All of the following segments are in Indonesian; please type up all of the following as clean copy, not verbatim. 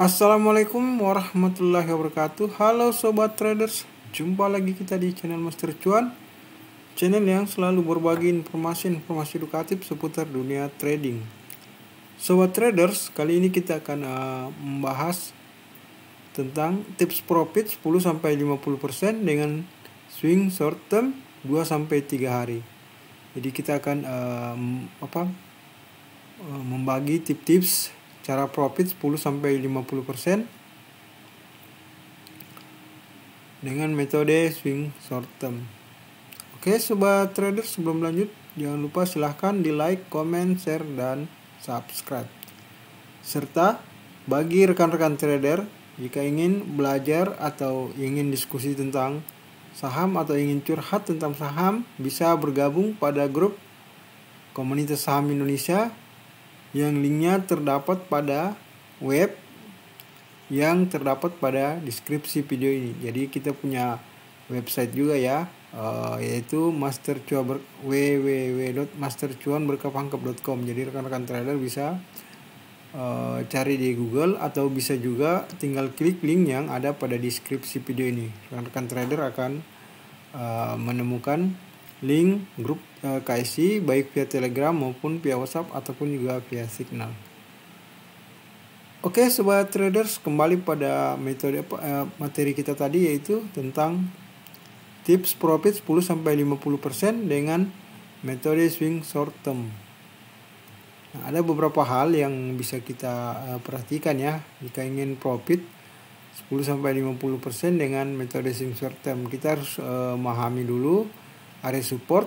Assalamualaikum warahmatullahi wabarakatuh. Halo sobat traders, jumpa lagi kita di channel Master Cuan, channel yang selalu berbagi informasi edukatif seputar dunia trading. Sobat traders, kali ini kita akan membahas tentang tips profit 10-50% dengan swing short term 2-3 hari. Jadi kita akan membagi tips-tips cara profit 10-50% dengan metode swing short term. Oke sobat trader, sebelum lanjut jangan lupa silahkan di like, comment, share, dan subscribe. Serta bagi rekan-rekan trader jika ingin belajar atau ingin diskusi tentang saham atau ingin curhat tentang saham, bisa bergabung pada grup Komunitas Saham Indonesia yang linknya terdapat pada web yang terdapat pada deskripsi video ini. Jadi kita punya website juga ya, yaitu www.mastercuanberkapangkep.com. Jadi rekan-rekan trader bisa cari di Google atau bisa juga tinggal klik link yang ada pada deskripsi video ini. Rekan-rekan trader akan menemukan link grup KSI baik via Telegram maupun via WhatsApp ataupun juga via Signal. Oke sobat traders, kembali pada metode materi kita tadi, yaitu tentang tips profit 10-50% dengan metode swing short term. Nah, ada beberapa hal yang bisa kita perhatikan ya jika ingin profit 10-50% dengan metode swing short term. Kita harus memahami dulu area support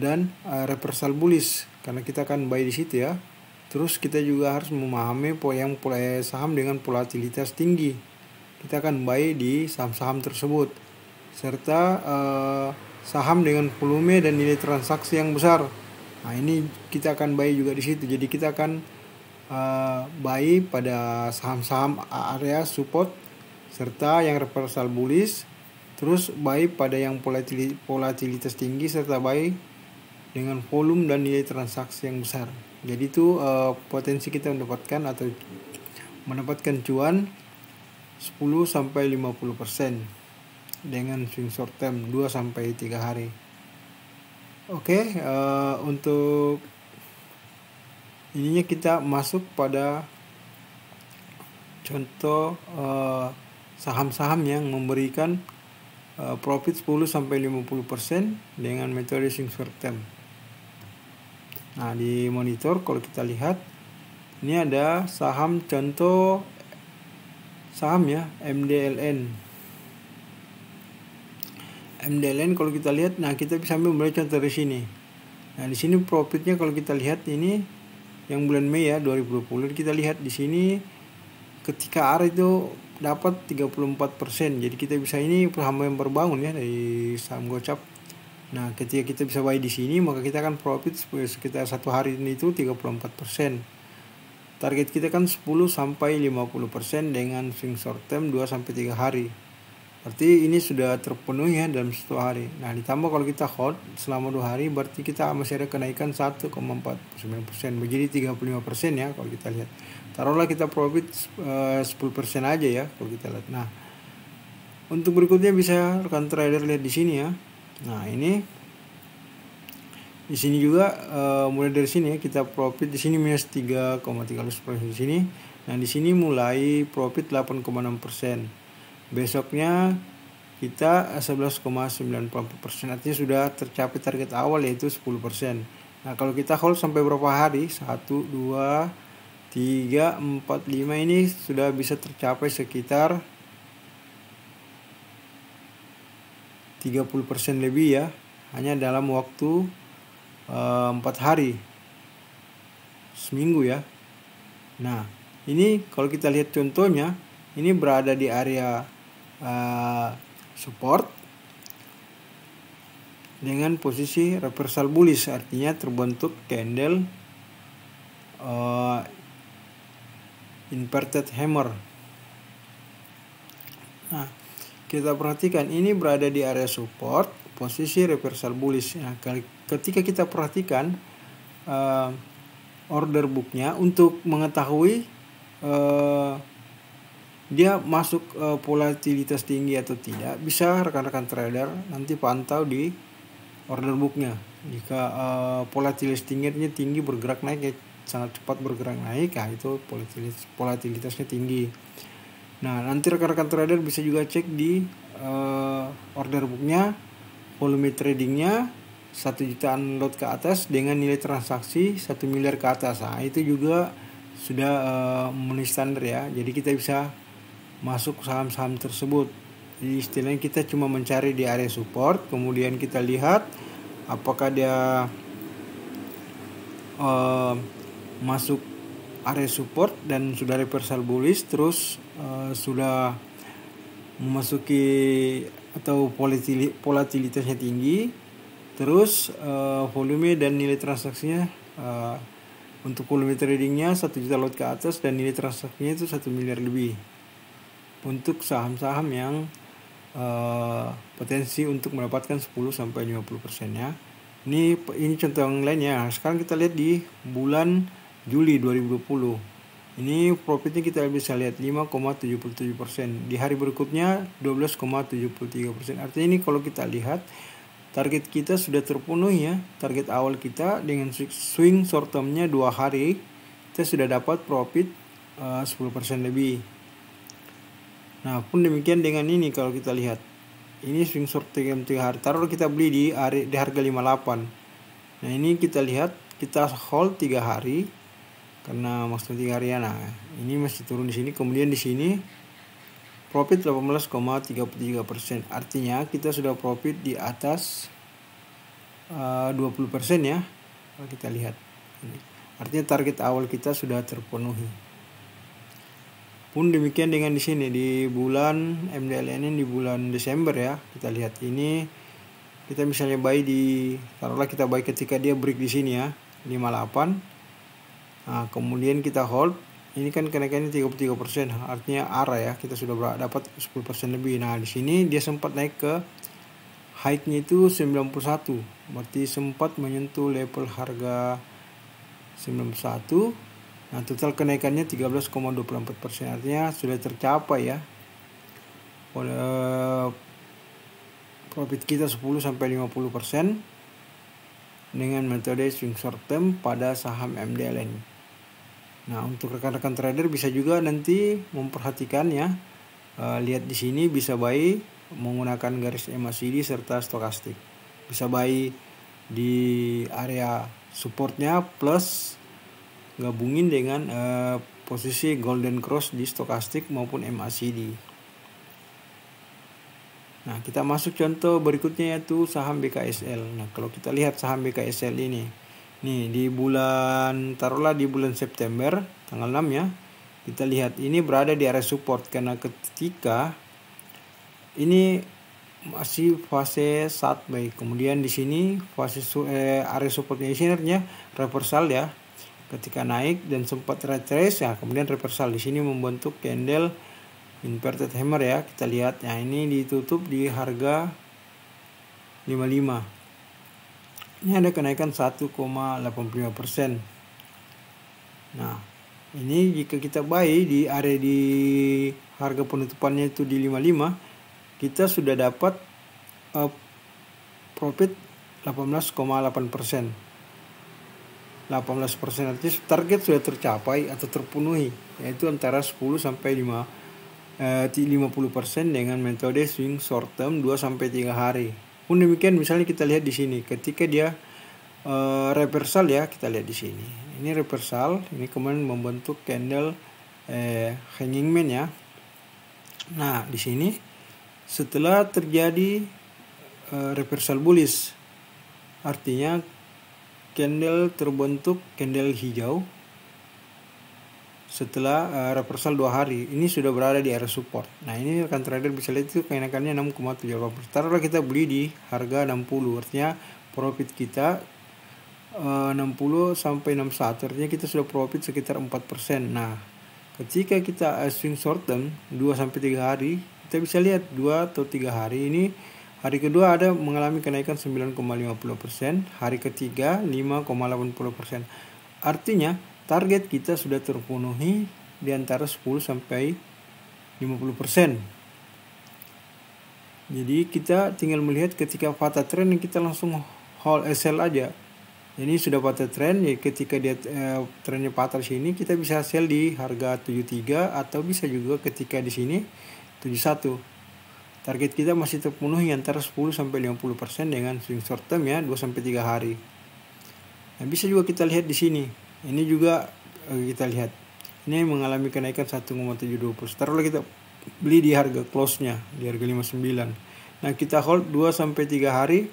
dan reversal bullish, karena kita akan buy di situ ya. Terus kita juga harus memahami saham dengan volatilitas tinggi. Kita akan buy di saham-saham tersebut, serta saham dengan volume dan nilai transaksi yang besar. Nah, ini kita akan buy juga di situ. Jadi kita akan buy pada saham-saham area support serta yang reversal bullish. Terus buy pada yang volatilitas tinggi serta buy dengan volume dan nilai transaksi yang besar. Jadi itu potensi kita mendapatkan cuan 10-50% dengan swing short term 2-3 hari. Oke, untuk ininya kita masuk pada contoh saham-saham yang memberikan profit 10-50% dengan metode swing short term. Nah, di monitor kalau kita lihat, ini ada saham contoh saham ya, MDLN. MDLN kalau kita lihat, nah kita bisa ambil contoh dari sini. Nah, di sini profitnya kalau kita lihat ini yang bulan Mei ya 2020, kita lihat di sini ketika area itu dapat 34%. Jadi kita bisa, ini saham yang berbangun ya dari saham gocap. Nah, ketika kita bisa buy di sini, maka kita akan profit sekitar satu hari ini itu 34%. Target kita kan 10-50% dengan swing short term 2-3 hari. Berarti ini sudah terpenuhi ya dalam satu hari. Nah, ditambah kalau kita hold selama 2 hari, berarti kita masih ada kenaikan 1,49%. Jadi 35% ya kalau kita lihat. Taruhlah kita profit 10% aja ya kalau kita lihat. Nah, untuk berikutnya bisa rekan trader lihat di sini ya. Nah, ini di sini juga mulai dari sini ya kita profit di sini minus 3,13% di sini. Nah, di sini mulai profit 8,6%. Besoknya kita 11,94%, artinya sudah tercapai target awal yaitu 10%. Nah, kalau kita hold sampai berapa hari? 1, 2, 3, 4, 5 ini sudah bisa tercapai sekitar 30% lebih ya, hanya dalam waktu 4 hari, seminggu ya. Nah, ini kalau kita lihat contohnya, ini berada di area support dengan posisi reversal bullish, artinya terbentuk candle inverted hammer. Nah, kita perhatikan ini berada di area support, posisi reversal bullish. Nah, ketika kita perhatikan order booknya untuk mengetahui dia masuk volatilitas tinggi atau tidak, bisa rekan-rekan trader nanti pantau di order booknya. Jika volatilitas tinggi bergerak naik, sangat cepat bergerak naik, nah itu volatilitasnya tinggi. Nah, nanti rekan-rekan trader bisa juga cek di order booknya, volume tradingnya 1 jutaan lot ke atas dengan nilai transaksi 1 miliar ke atas. Nah, itu juga sudah memenuhi standar ya. Jadi kita bisa masuk saham-saham tersebut. Jadi istilahnya kita cuma mencari di area support, kemudian kita lihat apakah dia masuk area support dan sudah reversal bullish, terus sudah memasuki atau volatilitasnya tinggi, terus volume dan nilai transaksinya untuk volume tradingnya 1 juta lot ke atas dan nilai transaksinya itu 1 miliar lebih untuk saham-saham yang potensi untuk mendapatkan 10-50% ya. Ini contoh yang lainnya. Sekarang kita lihat di bulan Juli 2020. Ini profitnya kita bisa lihat 5,77%. Di hari berikutnya 12,73%. Artinya ini kalau kita lihat target kita sudah terpenuhi ya. Target awal kita dengan swing short termnya 2 hari kita sudah dapat profit 10% lebih. Nah, pun demikian dengan ini kalau kita lihat. Ini swing short term 3 hari. Taruh kita beli di harga 58. Nah, ini kita lihat kita hold 3 hari. Karena maksudnya 3 hari ya. Nah, ini masih turun di sini. Kemudian di sini profit 18,33%. Artinya kita sudah profit di atas 20% ya. Kalau kita lihat. Artinya target awal kita sudah terpenuhi. Pun demikian dengan di sini di bulan MDLN di bulan Desember ya. Kita lihat ini kita misalnya buy taruhlah kita buy ketika dia break di sini ya 58. Nah, kemudian kita hold. Ini kan kenaikannya 33%, artinya arah ya, kita sudah dapat 10% lebih. Nah, di sini dia sempat naik ke high-nya itu 91. Berarti sempat menyentuh level harga 91. Nah, total kenaikannya 13,24%, artinya sudah tercapai ya. Profit kita 10-50% dengan metode swing short term pada saham MDLN. Nah, untuk rekan-rekan trader bisa juga nanti memperhatikan ya. Lihat di sini bisa buy menggunakan garis MACD serta stokastik. Bisa buy di area supportnya plus gabungin dengan posisi golden cross di stokastik maupun MACD. Nah, kita masuk contoh berikutnya yaitu saham BKSL. Nah, kalau kita lihat saham BKSL ini, nih di bulan taruhlah di bulan September tanggal 6 ya. Kita lihat ini berada di area support karena ketika ini masih fase saat buy. Kemudian di sini fase area supportnya isinya reversal ya. Ketika naik dan sempat retrace ya, kemudian reversal di sini membentuk candle inverted hammer ya. Kita lihat ya, ini ditutup di harga 55. Ini ada kenaikan 1,85%. Nah, ini jika kita buy di area di harga penutupannya itu di 55, kita sudah dapat profit 18,8%. 18%, artinya target sudah tercapai atau terpenuhi, yaitu antara 10-50% dengan metode swing short term 2-3 hari. Pun demikian misalnya kita lihat di sini ketika dia reversal ya, kita lihat di sini. Ini reversal, ini kemudian membentuk candle hanging man ya. Nah, di sini setelah terjadi reversal bullish, artinya candle terbentuk candle hijau setelah reversal 2 hari. Ini sudah berada di area support. Nah, ini rekan trader bisa lihat itu kenaikannya 6,78%. Taruhlah kita beli di harga 60, artinya profit kita 60 sampai 61, artinya kita sudah profit sekitar 4%. Nah, ketika kita swing short term 2 sampai 3 hari, kita bisa lihat 2 atau 3 hari ini. Hari kedua ada mengalami kenaikan 9,50%, hari ketiga 5,80%. Artinya target kita sudah terpenuhi di antara 10 sampai 50%. Jadi kita tinggal melihat ketika patah trend kita langsung hold sell aja. Ini sudah patah trend, ya ketika dia trennya patah sini kita bisa sell di harga 73 atau bisa juga ketika di sini 71. Target kita masih terpenuhi antara 10 sampai 50% dengan swing short term ya, 2 sampai 3 hari. Nah, bisa juga kita lihat di sini. Ini juga kita lihat. Ini mengalami kenaikan 1,72%. Taruhlah kita beli di harga close-nya di harga 59. Nah, kita hold 2 sampai 3 hari.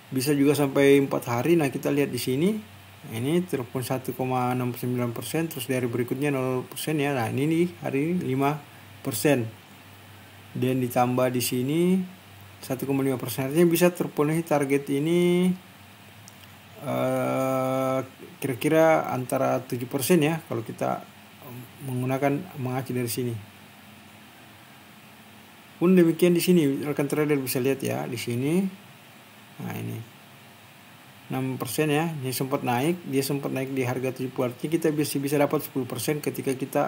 Bisa juga sampai 4 hari. Nah, kita lihat di sini. Ini terpon 1,69%, terus dari berikutnya 0% ya. Nah, ini di hari 5%. Dan ditambah di sini 1,5%. Artinya bisa terpenuhi target ini kira-kira antara 7% ya kalau kita menggunakan mengacu dari sini. Pun demikian di sini rekan trader bisa lihat ya di sini. Nah, ini 6% ya. Ini sempat naik, dia sempat naik di harga 70. Artinya kita bisa dapat 10% ketika kita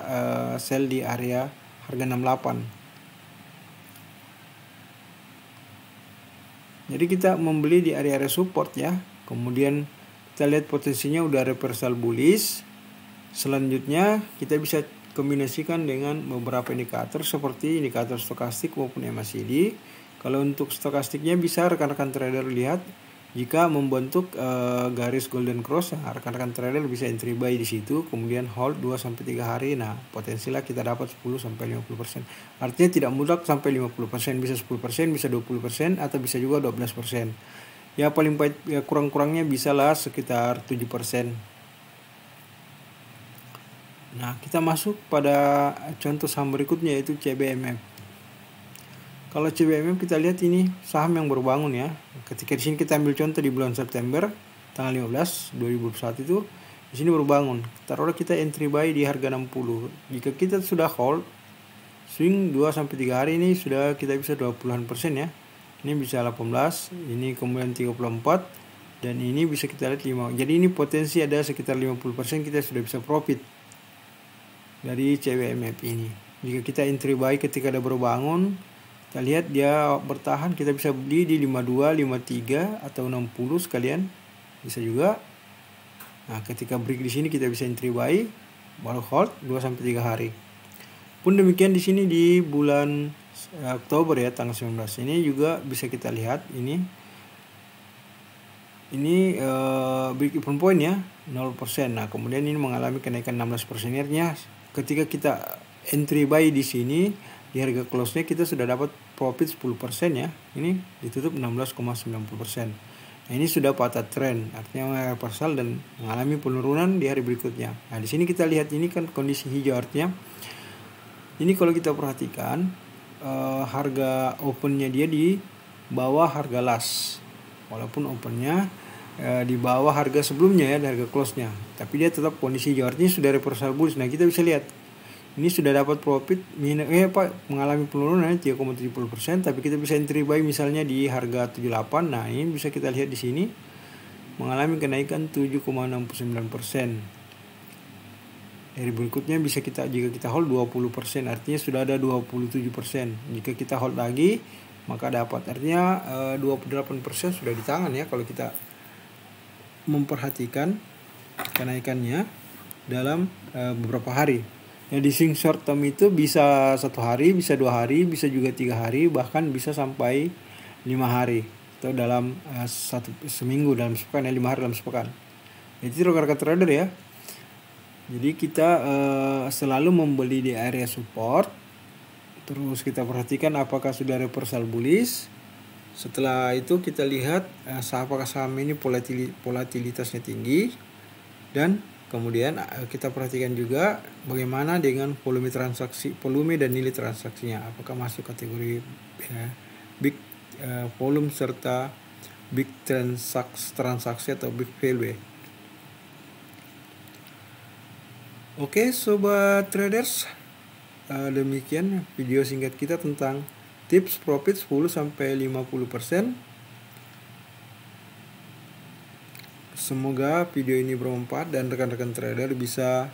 sell di area harga 68. Jadi kita membeli di area support ya. Kemudian kita lihat potensinya udah reversal bullish. Selanjutnya kita bisa kombinasikan dengan beberapa indikator seperti indikator stokastik maupun MACD. Kalau untuk stokastiknya bisa rekan-rekan trader lihat jika membentuk garis golden cross, rekan-rekan trader bisa entry buy di situ, kemudian hold 2 sampai 3 hari. Nah, potensilah kita dapat 10 sampai 50%. Artinya tidak mutlak sampai 50%, bisa 10%, bisa 20% atau bisa juga 12%. Ya paling baik ya kurang-kurangnya bisalah sekitar 7%. Nah, kita masuk pada contoh saham berikutnya yaitu CBMF. Kalau CBMF kita lihat ini saham yang berbangun ya. Ketika di sini kita ambil contoh di bulan September tanggal 15 2021 itu di sini berbangun. Taruhlah kita entry buy di harga 60. Jika kita sudah hold swing 2 sampai 3 hari ini sudah kita bisa 20% ya. Ini bisa 18, ini kemudian 34 dan ini bisa kita lihat 5. Jadi ini potensi ada sekitar 50% kita sudah bisa profit dari CBMF ini. Jika kita entry buy ketika ada berbangun, kita lihat dia bertahan, kita bisa beli di 52, 53 atau 60 sekalian. Bisa juga. Nah, ketika break di sini kita bisa entry buy, baru hold 2 sampai 3 hari. Pun demikian di sini di bulan Oktober ya tanggal 19. Ini juga bisa kita lihat ini break even point ya 0%. Nah, kemudian ini mengalami kenaikan 16%. Artinya ketika kita entry buy di sini di harga close-nya kita sudah dapat profit 10% ya. Ini ditutup 16,90%. Nah, ini sudah patah trend, artinya reversal dan mengalami penurunan di hari berikutnya. Nah, di sini kita lihat ini kan kondisi hijau, artinya ini kalau kita perhatikan harga opennya dia di bawah harga last. Walaupun opennya di bawah harga sebelumnya ya, harga close-nya. Tapi dia tetap kondisi hijau, artinya sudah reversal bullish. Nah, kita bisa lihat ini sudah dapat profit mengalami penurunan 3,70%, tapi kita bisa entry buy misalnya di harga 78. Nah, ini bisa kita lihat di sini mengalami kenaikan 7,69%. Dari berikutnya bisa jika kita hold 20%, artinya sudah ada 27%. Jika kita hold lagi maka dapat, artinya 28% sudah di tangan ya kalau kita memperhatikan kenaikannya dalam beberapa hari. Ya, di swing short term itu bisa 1 hari, bisa 2 hari, bisa juga 3 hari, bahkan bisa sampai 5 hari atau dalam seminggu dalam sepekan ya, 5 hari dalam sepekan. Itu rekan-rekan trader ya. Jadi kita selalu membeli di area support, terus kita perhatikan apakah sudah reversal bullish. Setelah itu kita lihat apakah saham ini volatilitasnya tinggi, dan kemudian kita perhatikan juga bagaimana dengan volume dan nilai transaksinya. Apakah masuk kategori big volume serta big transaksi atau big value. Oke sobat traders, demikian video singkat kita tentang tips profit 10 sampai 50%. Semoga video ini bermanfaat dan rekan-rekan trader bisa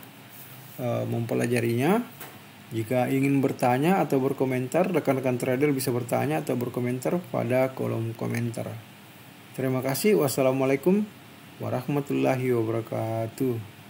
mempelajarinya. Jika ingin bertanya atau berkomentar, rekan-rekan trader bisa bertanya atau berkomentar pada kolom komentar. Terima kasih. Wassalamualaikum warahmatullahi wabarakatuh.